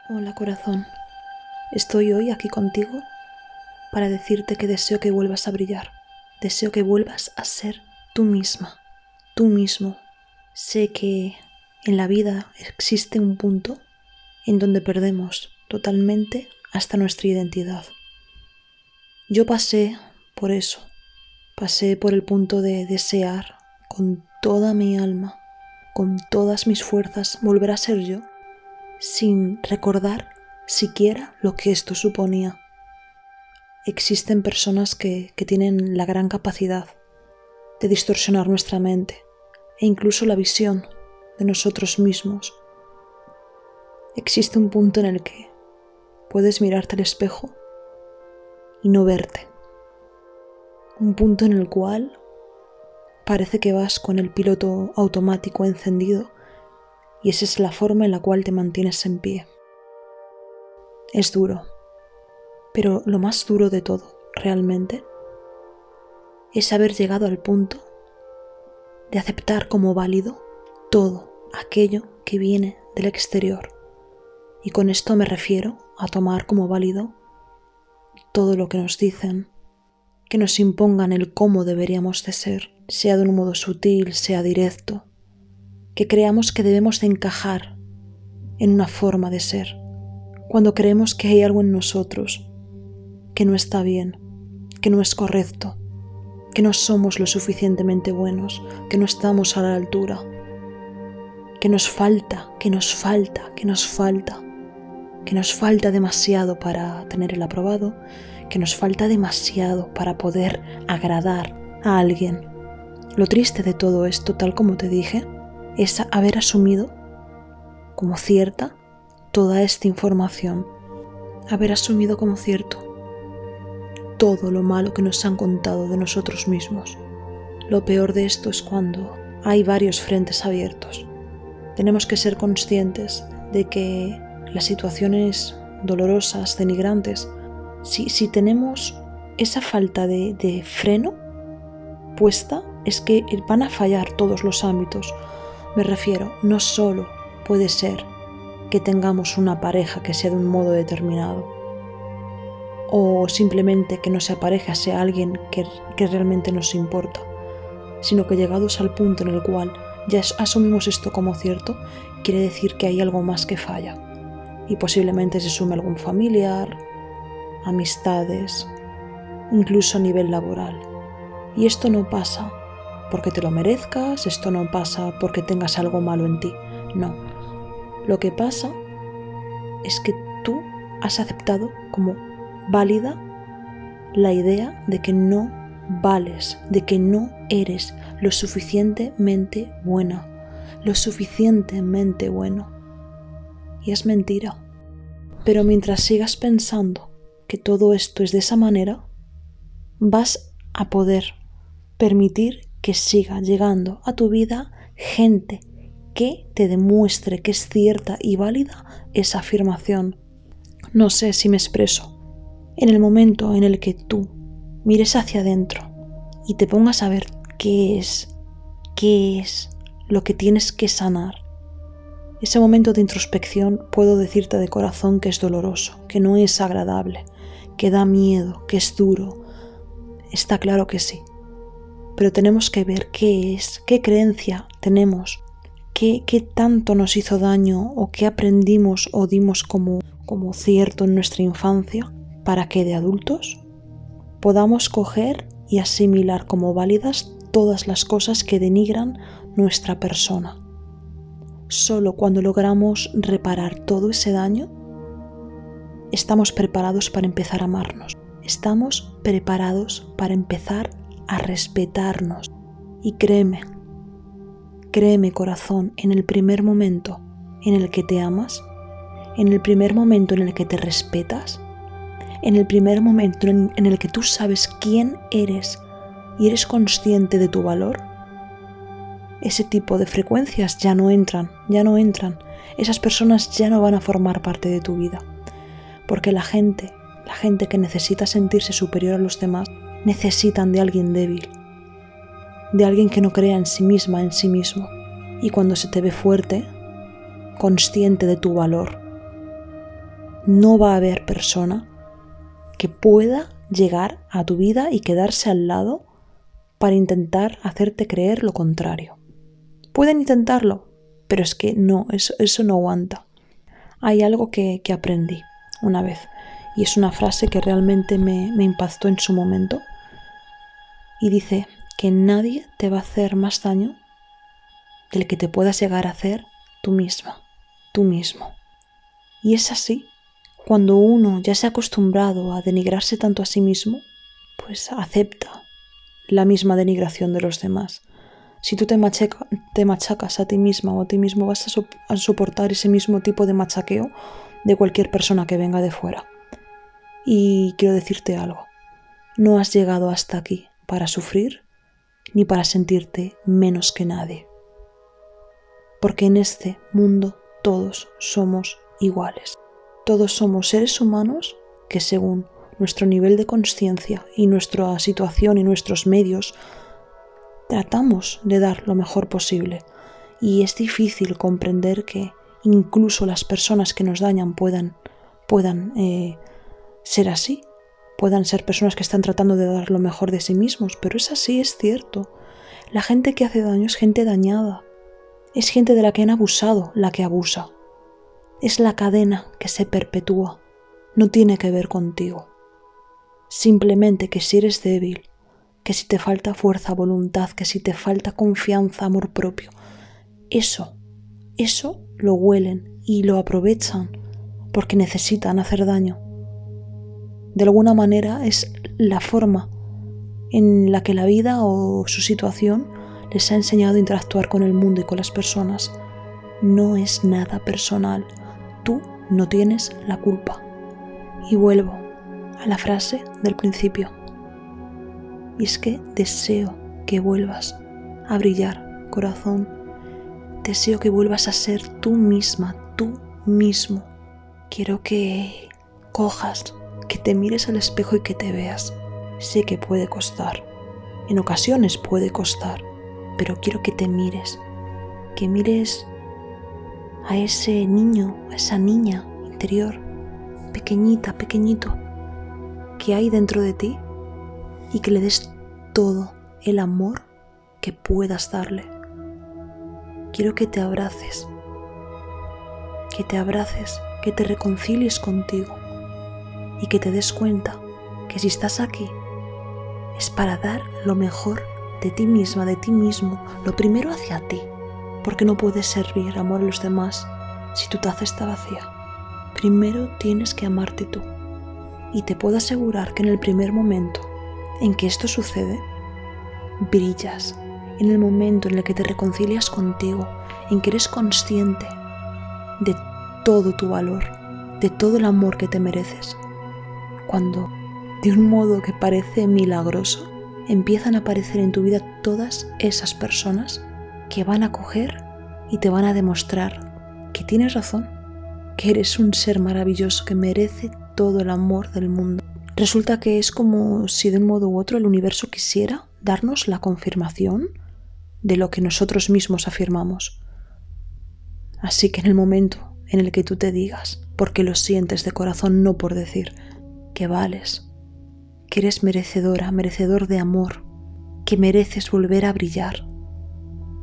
Hola corazón, estoy hoy aquí contigo para decirte que deseo que vuelvas a brillar, deseo que vuelvas a ser tú misma, tú mismo. Sé que en la vida existe un punto en donde perdemos totalmente hasta nuestra identidad. Yo pasé por eso, pasé por el punto de desear con toda mi alma, con todas mis fuerzas, volver a ser yo, sin recordar siquiera lo que esto suponía. Existen personas que tienen la gran capacidad de distorsionar nuestra mente e incluso la visión de nosotros mismos. Existe un punto en el que puedes mirarte al espejo y no verte. Un punto en el cual parece que vas con el piloto automático encendido y esa es la forma en la cual te mantienes en pie. Es duro, pero lo más duro de todo, realmente, es haber llegado al punto de aceptar como válido todo aquello que viene del exterior. Y con esto me refiero a tomar como válido todo lo que nos dicen, que nos impongan el cómo deberíamos de ser, sea de un modo sutil, sea directo, que creamos que debemos de encajar en una forma de ser, cuando creemos que hay algo en nosotros que no está bien, que no es correcto, que no somos lo suficientemente buenos, que no estamos a la altura, que nos falta demasiado para tener el aprobado, que nos falta demasiado para poder agradar a alguien. Lo triste de todo esto, tal como te dije, es haber asumido como cierta toda esta información, haber asumido como cierto todo lo malo que nos han contado de nosotros mismos. Lo peor de esto es cuando hay varios frentes abiertos. Tenemos que ser conscientes de que las situaciones dolorosas, denigrantes, si tenemos esa falta de freno puesta, es que van a fallar todos los ámbitos. Me refiero, no solo puede ser que tengamos una pareja que sea de un modo determinado, o simplemente que nuestra pareja sea alguien que realmente nos importa, sino que llegados al punto en el cual ya asumimos esto como cierto, quiere decir que hay algo más que falla, y posiblemente se sume algún familiar, amistades, incluso a nivel laboral. Y esto no pasa porque te lo merezcas, esto no pasa porque tengas algo malo en ti, no. Lo que pasa es que tú has aceptado como válida la idea de que no vales, de que no eres lo suficientemente buena, lo suficientemente bueno. Y es mentira. Pero mientras sigas pensando que todo esto es de esa manera, vas a poder permitir que siga llegando a tu vida gente que te demuestre que es cierta y válida esa afirmación. No sé si me expreso. En el momento en el que tú mires hacia adentro y te pongas a ver qué es lo que tienes que sanar, ese momento de introspección puedo decirte de corazón que es doloroso, que no es agradable, que da miedo, que es duro. Está claro que sí. Pero tenemos que ver qué es, qué creencia tenemos, qué tanto nos hizo daño o qué aprendimos o dimos como cierto en nuestra infancia, para que de adultos podamos coger y asimilar como válidas todas las cosas que denigran nuestra persona. Solo cuando logramos reparar todo ese daño, estamos preparados para empezar a amarnos. Estamos preparados para empezar a respetarnos. Y créeme corazón, en el primer momento en el que te amas, en el primer momento en el que te respetas, en el primer momento en el que tú sabes quién eres y eres consciente de tu valor, ese tipo de frecuencias ya no entran. Esas personas ya no van a formar parte de tu vida. Porque la gente que necesita sentirse superior a los demás, necesitan de alguien débil, de alguien que no crea en sí misma, en sí mismo. Y cuando se te ve fuerte, consciente de tu valor, no va a haber persona que pueda llegar a tu vida y quedarse al lado para intentar hacerte creer lo contrario. Pueden intentarlo, pero es que no, eso no aguanta. Hay algo que aprendí una vez, y es una frase que realmente me impactó en su momento, y dice que nadie te va a hacer más daño del que te puedas llegar a hacer tú misma, tú mismo. Y es así. Cuando uno ya se ha acostumbrado a denigrarse tanto a sí mismo, pues acepta la misma denigración de los demás. Si tú te machacas a ti misma o a ti mismo, vas a soportar ese mismo tipo de machaqueo de cualquier persona que venga de fuera. Y quiero decirte algo, no has llegado hasta aquí para sufrir ni para sentirte menos que nadie. Porque en este mundo todos somos iguales. Todos somos seres humanos que según nuestro nivel de consciencia y nuestra situación y nuestros medios tratamos de dar lo mejor posible. Y es difícil comprender que incluso las personas que nos dañan puedan ser así. Puedan ser personas que están tratando de dar lo mejor de sí mismos. Pero es así, es cierto. La gente que hace daño es gente dañada. Es gente de la que han abusado la que abusa. Es la cadena que se perpetúa. No tiene que ver contigo. Simplemente que si eres débil, que si te falta fuerza, voluntad, que si te falta confianza, amor propio, eso lo huelen y lo aprovechan porque necesitan hacer daño. De alguna manera es la forma en la que la vida o su situación les ha enseñado a interactuar con el mundo y con las personas. No es nada personal. Tú no tienes la culpa. Y vuelvo a la frase del principio. Y es que deseo que vuelvas a brillar, corazón. Deseo que vuelvas a ser tú misma, tú mismo. Quiero que cojas, que te mires al espejo y que te veas. Sé que puede costar. En ocasiones puede costar. Pero quiero que te mires. Que mires a ese niño, a esa niña interior, pequeñita, pequeñito, que hay dentro de ti y que le des todo el amor que puedas darle. Quiero que te abraces, que te reconcilies contigo y que te des cuenta que si estás aquí es para dar lo mejor de ti misma, de ti mismo, lo primero hacia ti. Porque no puedes servir amor a los demás si tu taza está vacía. Primero tienes que amarte tú. Y te puedo asegurar que en el primer momento en que esto sucede, brillas. En el momento en el que te reconcilias contigo, en que eres consciente de todo tu valor, de todo el amor que te mereces. Cuando, de un modo que parece milagroso, empiezan a aparecer en tu vida todas esas personas que van a coger y te van a demostrar que tienes razón, que eres un ser maravilloso que merece todo el amor del mundo. Resulta que es como si de un modo u otro el universo quisiera darnos la confirmación de lo que nosotros mismos afirmamos. Así que en el momento en el que tú te digas, porque lo sientes de corazón, no por decir, que vales, que eres merecedora, merecedor de amor, que mereces volver a brillar,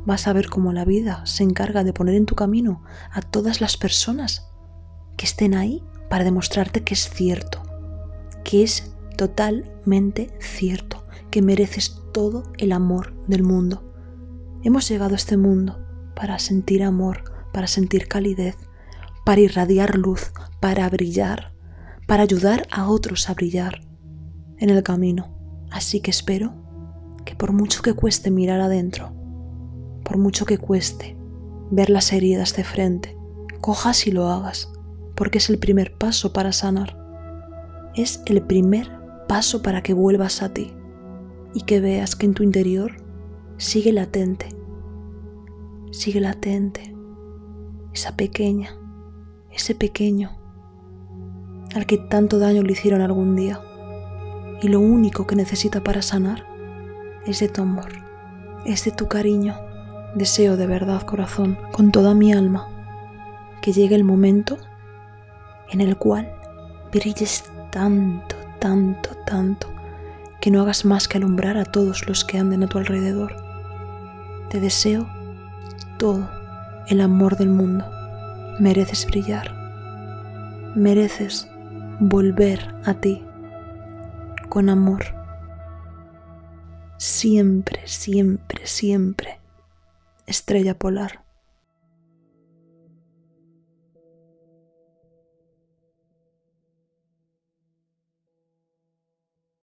vas a ver cómo la vida se encarga de poner en tu camino a todas las personas que estén ahí para demostrarte que es cierto, que es totalmente cierto, que mereces todo el amor del mundo. Hemos llegado a este mundo para sentir amor, para sentir calidez, para irradiar luz, para brillar, para ayudar a otros a brillar en el camino. Así que espero que por mucho que cueste mirar adentro, por mucho que cueste ver las heridas de frente, cojas y lo hagas, porque es el primer paso para sanar. Es el primer paso para que vuelvas a ti y que veas que en tu interior sigue latente esa pequeña, ese pequeño al que tanto daño le hicieron algún día, y lo único que necesita para sanar es de tu amor, es de tu cariño. Deseo de verdad, corazón, con toda mi alma, que llegue el momento en el cual brilles tanto, tanto, tanto, que no hagas más que alumbrar a todos los que anden a tu alrededor. Te deseo todo el amor del mundo. Mereces brillar. Mereces volver a ti con amor. Siempre, siempre, siempre, estrella polar.